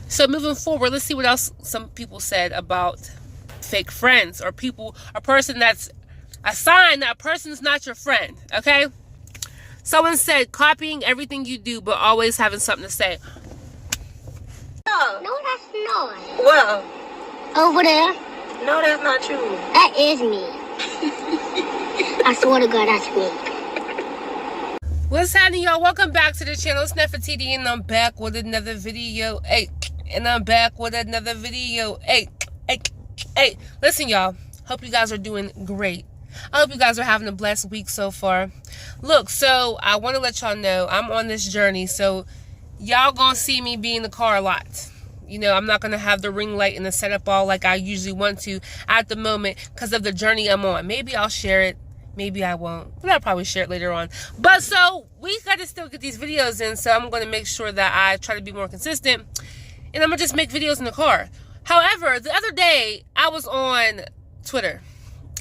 So moving forward, let's see what else some people said about fake friends, or a person that's a sign that a person's not your friend, okay? Someone said copying everything you do but always having something to say. No, that's not. Well, Over there? no, that's not true. That is me. I swear to God, that's me. What's happening, y'all? Welcome back to the channel. It's Nefertiti, and I'm back with another video. Hey. Listen, y'all. Hope you guys are doing great. I hope you guys are having a blessed week so far. Look, so I want to let y'all know I'm on this journey. So y'all gonna see me be in the car a lot. You know, I'm not going to have the ring light and the setup all like I usually want to at the moment because of the journey I'm on. Maybe I'll share it. Maybe I won't. But I'll probably share it later on. But so we got to still get these videos in. So I'm going to make sure that I try to be more consistent. And I'm going to just make videos in the car. However, the other day I was on Twitter.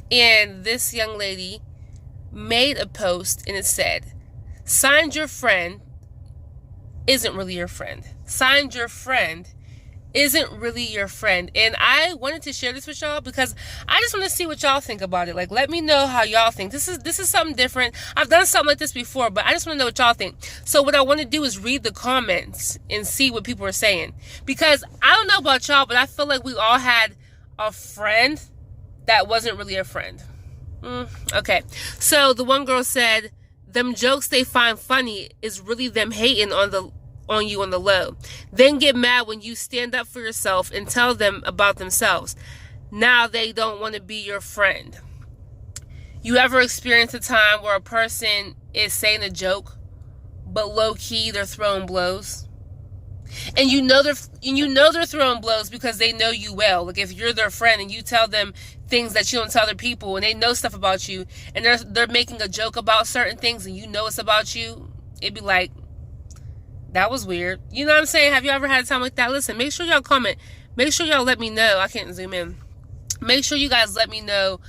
And this young lady made a post and it said, signed your friend isn't really your friend. Signed your friend isn't really your friend. And I wanted to share this with y'all because I just want to see what y'all think about it. Like, let me know how y'all think. This is something different. I've done something like this before, but I just want to know what y'all think. So what I want to do is read the comments and see what people are saying. Because I don't know about y'all, but I feel like we all had a friend that wasn't really a friend. Okay. So the one girl said, them jokes they find funny is really them hating on you on the low. Then get mad when you stand up for yourself and tell them about themselves. Now they don't want to be your friend. You ever experience a time where a person is saying a joke, but low-key they're throwing blows? And you know they're throwing blows because they know you well. Like if you're their friend and you tell them things that you don't tell other people and they know stuff about you and they're making a joke about certain things and you know it's about you, it'd be like, that was weird. You know what I'm saying? Have you ever had a time like that? Listen, make sure y'all comment. Make sure y'all let me know. I can't zoom in. Make sure you guys let me know.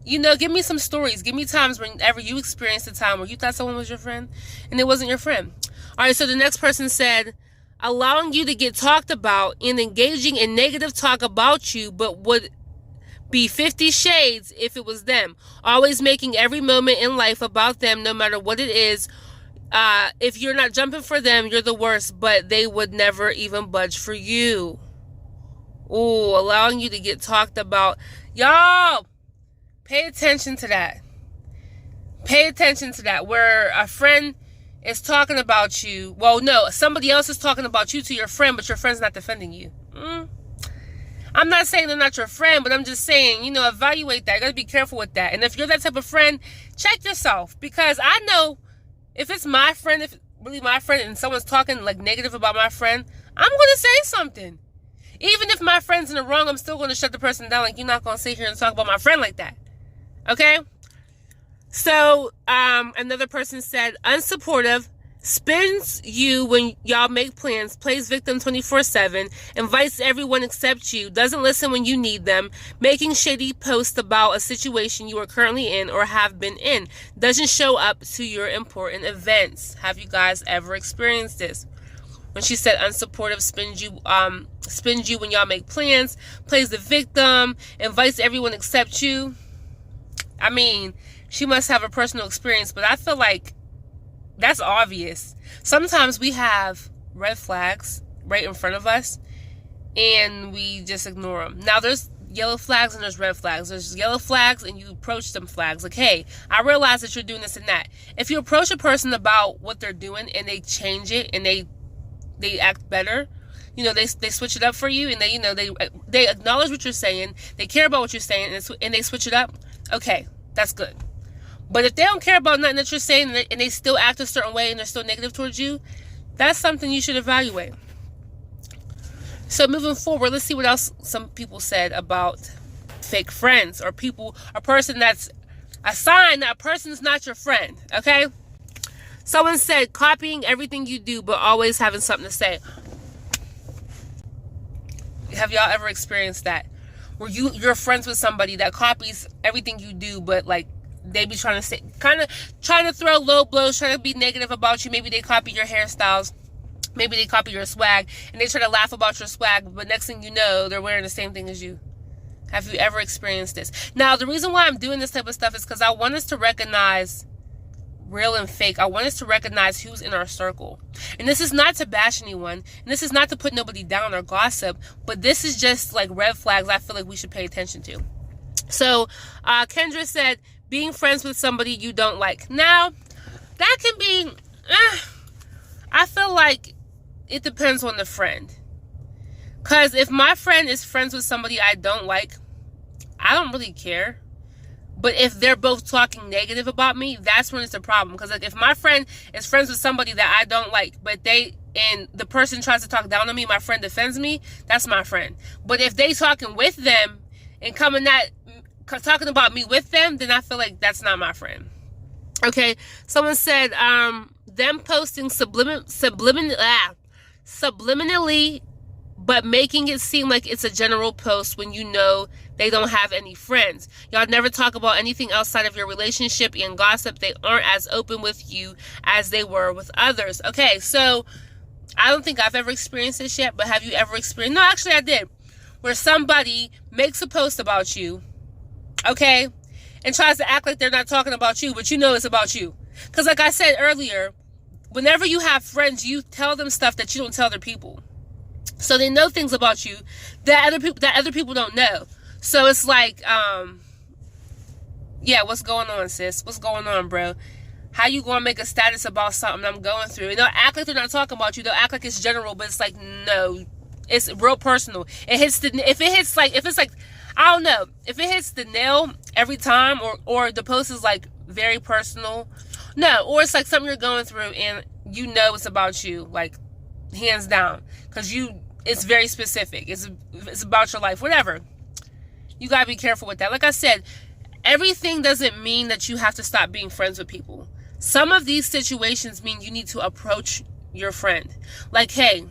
You know, give me some stories. Give me times whenever you experienced a time where you thought someone was your friend and it wasn't your friend. All right, so the next person said, allowing you to get talked about and engaging in negative talk about you, but would be 50 shades if it was them. Always making every moment in life about them, no matter what it is. If you're not jumping for them, you're the worst, but they would never even budge for you. Ooh, allowing you to get talked about. Y'all, pay attention to that. Pay attention to that. Where a friend is talking about you. Well, no, somebody else is talking about you to your friend, but your friend's not defending you. I'm not saying they're not your friend, but I'm just saying, you know, evaluate that. You gotta be careful with that. And if you're that type of friend, check yourself. Because I know if it's my friend, if it's really my friend, and someone's talking like negative about my friend, I'm going to say something. Even if my friend's in the wrong, I'm still going to shut the person down. Like, you're not going to sit here and talk about my friend like that. Okay? So, another person said, unsupportive, spins you when y'all make plans, plays victim 24/7, invites everyone except you, doesn't listen when you need them, making shady posts about a situation you are currently in or have been in, doesn't show up to your important events. Have you guys ever experienced this? When she said unsupportive, spins you when y'all make plans, plays the victim, invites everyone except you. I mean, she must have a personal experience, but I feel like that's obvious. Sometimes we have red flags right in front of us and we just ignore them. Now there's yellow flags and there's red flags. There's yellow flags and you approach them flags. Like, hey, I realize that you're doing this and that. If you approach a person about what they're doing and they change it and they act better, you know, they switch it up for you and they acknowledge what you're saying, they care about what you're saying and they switch it up, okay, that's good. But if they don't care about nothing that you're saying and they still act a certain way and they're still negative towards you, that's something you should evaluate. So moving forward, let's see what else some people said about fake friends, or a person that's a sign that a person's not your friend, okay? Someone said copying everything you do but always having something to say. Have y'all ever experienced that? Where you're friends with somebody that copies everything you do, but like they be trying to say, kind of trying to throw low blows, trying to be negative about you. Maybe they copy your hairstyles. Maybe they copy your swag and they try to laugh about your swag, but next thing you know, they're wearing the same thing as you. Have you ever experienced this? Now, the reason why I'm doing this type of stuff is because I want us to recognize real and fake. I want us to recognize who's in our circle. And this is not to bash anyone, and this is not to put nobody down or gossip, but this is just like red flags I feel like we should pay attention to. So, Kendra said, being friends with somebody you don't like. Now, that can be, I feel like it depends on the friend. Because if my friend is friends with somebody I don't like, I don't really care. But if they're both talking negative about me, that's when it's a problem. Because like if my friend is friends with somebody that I don't like, but the person tries to talk down on me, my friend defends me, that's my friend. But if they talking with them and talking about me with them, then I feel like that's not my friend. Okay, someone said them posting subliminally, but making it seem like it's a general post when you know they don't have any friends. Y'all never talk about anything outside of your relationship and gossip. They aren't as open with you as they were with others. Okay, so I don't think I've ever experienced this yet, but have you ever experienced? No, actually I did. Where somebody makes a post about you, okay, and tries to act like they're not talking about you, but you know it's about you. Because like I said earlier, whenever you have friends, you tell them stuff that you don't tell other people. So they know things about you that other people don't know. So it's like, yeah, what's going on, sis? What's going on, bro? How you gonna make a status about something I'm going through? And they'll act like they're not talking about you. They'll act like it's general, but it's like, no, it's real personal. If it's like, I don't know, if it hits the nail every time, or the post is like very personal, no, or it's like something you're going through and you know it's about you, like hands down, because it's very specific. It's about your life, whatever. You gotta be careful with that. Like I said, everything doesn't mean that you have to stop being friends with people. Some of these situations mean you need to approach your friend. Like, hey,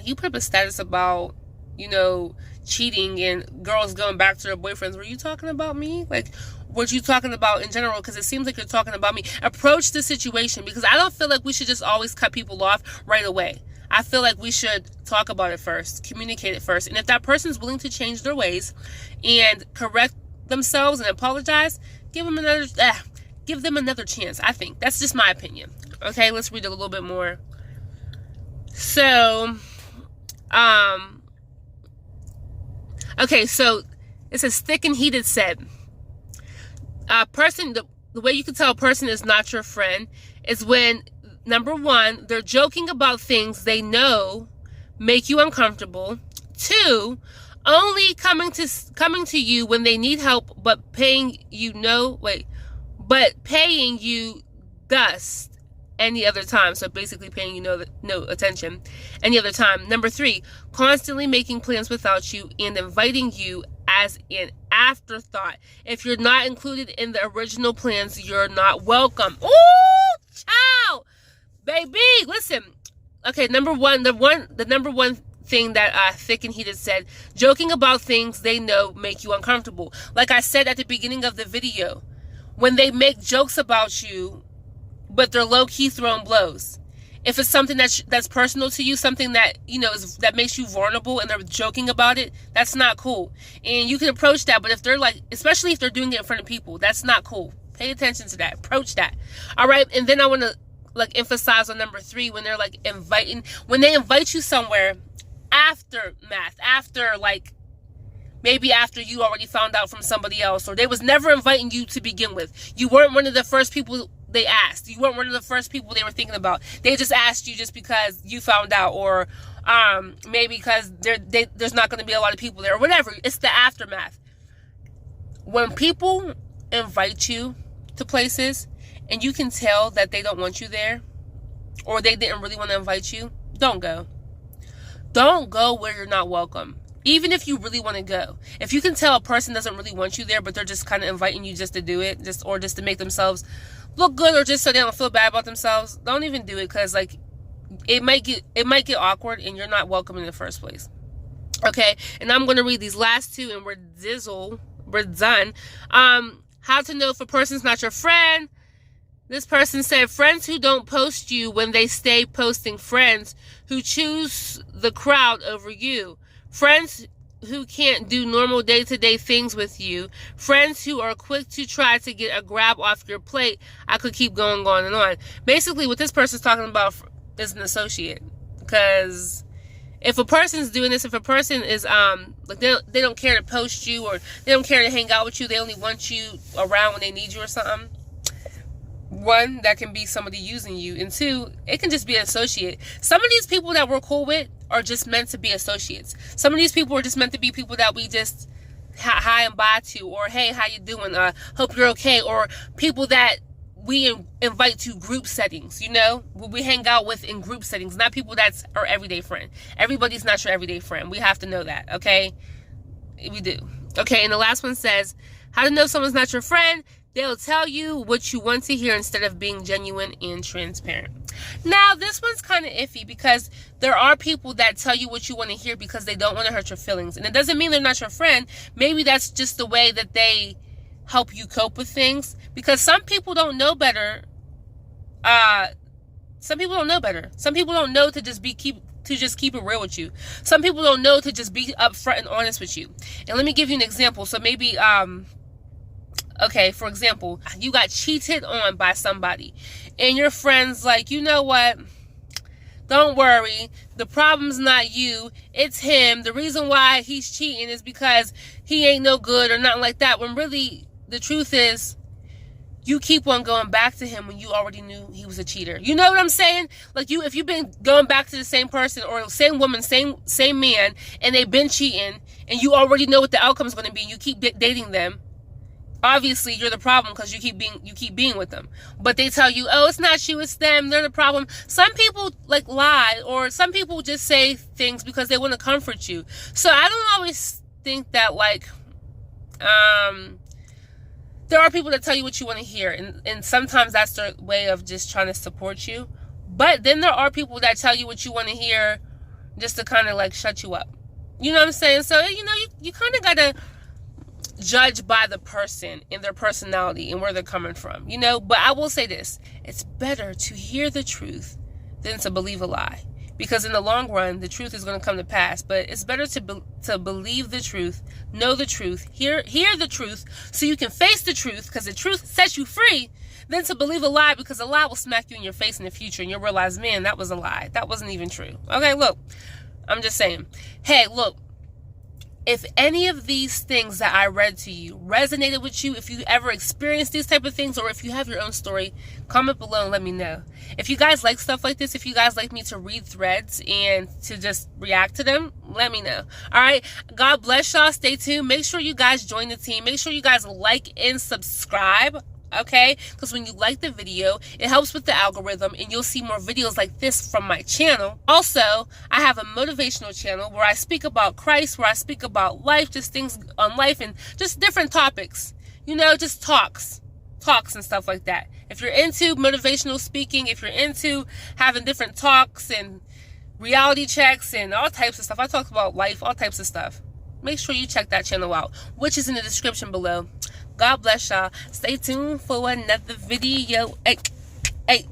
you put up a status about, cheating and girls going back to their boyfriends. Were you talking about me? Like, what you talking about in general? Because it seems like you're talking about me. Approach the situation, because I don't feel like we should just always cut people off right away. I feel like we should talk about it first, communicate it first. And if that person's willing to change their ways and correct themselves and apologize, give them another chance, I think. That's just my opinion. Okay, let's read a little bit more. So, okay, so it says thick and heated said, the way you can tell a person is not your friend is when, number one, they're joking about things they know make you uncomfortable. Two, only coming to you when they need help, but paying you dust any other time. So basically paying you no attention any other time. Number three, constantly making plans without you and inviting you as an afterthought. If you're not included in the original plans, you're not welcome. Ooh, child, baby, listen. Okay, the number one thing that thick and heated said, joking about things they know make you uncomfortable. Like I said at the beginning of the video, when they make jokes about you, but they're low-key throwing blows. If it's something that's personal to you, something that that makes you vulnerable, and they're joking about it, that's not cool. And you can approach that, but if they're especially if they're doing it in front of people, that's not cool. Pay attention to that. Approach that. All right, and then I want to emphasize on number three, when they're when they invite you somewhere aftermath, maybe after you already found out from somebody else, or they was never inviting you to begin with. You weren't one of the first people they asked. You weren't one of the first people they were thinking about. They just asked you just because you found out, or maybe because there's not going to be a lot of people there, or whatever. It's the aftermath. When people invite you to places and you can tell that they don't want you there, or they didn't really want to invite you, don't go. Don't go where you're not welcome. Even if you really want to go. If you can tell a person doesn't really want you there, but they're just kind of inviting you just to do it, just to make themselves look good, or just so they don't feel bad about themselves, don't even do it, because it might get awkward and you're not welcome in the first place. Okay, and I'm going to read these last two and we're done. How to know if a person's not your friend. This person said, friends who don't post you when they stay posting friends who choose the crowd over you. Friends who can't do normal day-to-day things with you. Friends who are quick to try to get a grab off your plate. I could keep going on and on. Basically, what this person's talking about is an associate. Because if a person's doing this, if a person is, like they don't care to post you, or they don't care to hang out with you, they only want you around when they need you or something. One, that can be somebody using you. And two, it can just be an associate. Some of these people that we're cool with are just meant to be associates. Some of these people are just meant to be people that we just hi and bye to, or hey, how you doing? Hope you're okay. Or people that we invite to group settings, you know? We hang out with in group settings, not people that's our everyday friend. Everybody's not your everyday friend. We have to know that, okay? We do. Okay, and the last one says, how to know someone's not your friend? They'll tell you what you want to hear instead of being genuine and transparent. Now, this one's kind of iffy because there are people that tell you what you want to hear because they don't want to hurt your feelings. And it doesn't mean they're not your friend. Maybe that's just the way that they help you cope with things. Because some people don't know better. Some people don't know better. Some people don't know to just keep it real with you. Some people don't know to just be upfront and honest with you. And let me give you an example. So maybe, okay, for example, you got cheated on by somebody. And your friend's like, you know what? Don't worry. The problem's not you. It's him. The reason why he's cheating is because he ain't no good or nothing like that. When really, the truth is, you keep on going back to him when you already knew he was a cheater. You know what I'm saying? Like, if you've been going back to the same person or same woman, same man, and they've been cheating, and you already know what the outcome's going to be, and you keep dating them, obviously you're the problem because you keep being with them. But they tell you, oh, it's not you, it's them, they're the problem. Some people like lie, or some people just say things because they want to comfort you. So I don't always think that, like, there are people that tell you what you want to hear, and sometimes that's their way of just trying to support you. But then there are people that tell you what you want to hear just to kind of like shut you up. You know what I'm saying? So, you know, you kind of got to judge by the person and their personality and where they're coming from, you know? But I will say this, it's better to hear the truth than to believe a lie. Because in the long run, the truth is going to come to pass. But it's better to believe the truth, know the truth, hear the truth, so you can face the truth, because the truth sets you free, than to believe a lie, because a lie will smack you in your face in the future, and you'll realize, man, that was a lie. That wasn't even true. Okay, look, I'm just saying. Hey, look, if any of these things that I read to you resonated with you, if you ever experienced these type of things, or if you have your own story, comment below and let me know. If you guys like stuff like this, if you guys like me to read threads and to just react to them, let me know. All right. God bless y'all. Stay tuned. Make sure you guys join the team. Make sure you guys like and subscribe. Okay, because when you like the video, it helps with the algorithm, and you'll see more videos like this from my channel. Also, I have a motivational channel where I speak about Christ, where I speak about life, just things on life, and just different topics, you know, just talks and stuff like that. If you're into motivational speaking, if you're into having different talks and reality checks and all types of stuff, I talk about life, all types of stuff, make sure you check that channel out, which is in the description below. God bless y'all. Stay tuned for another video. Hey.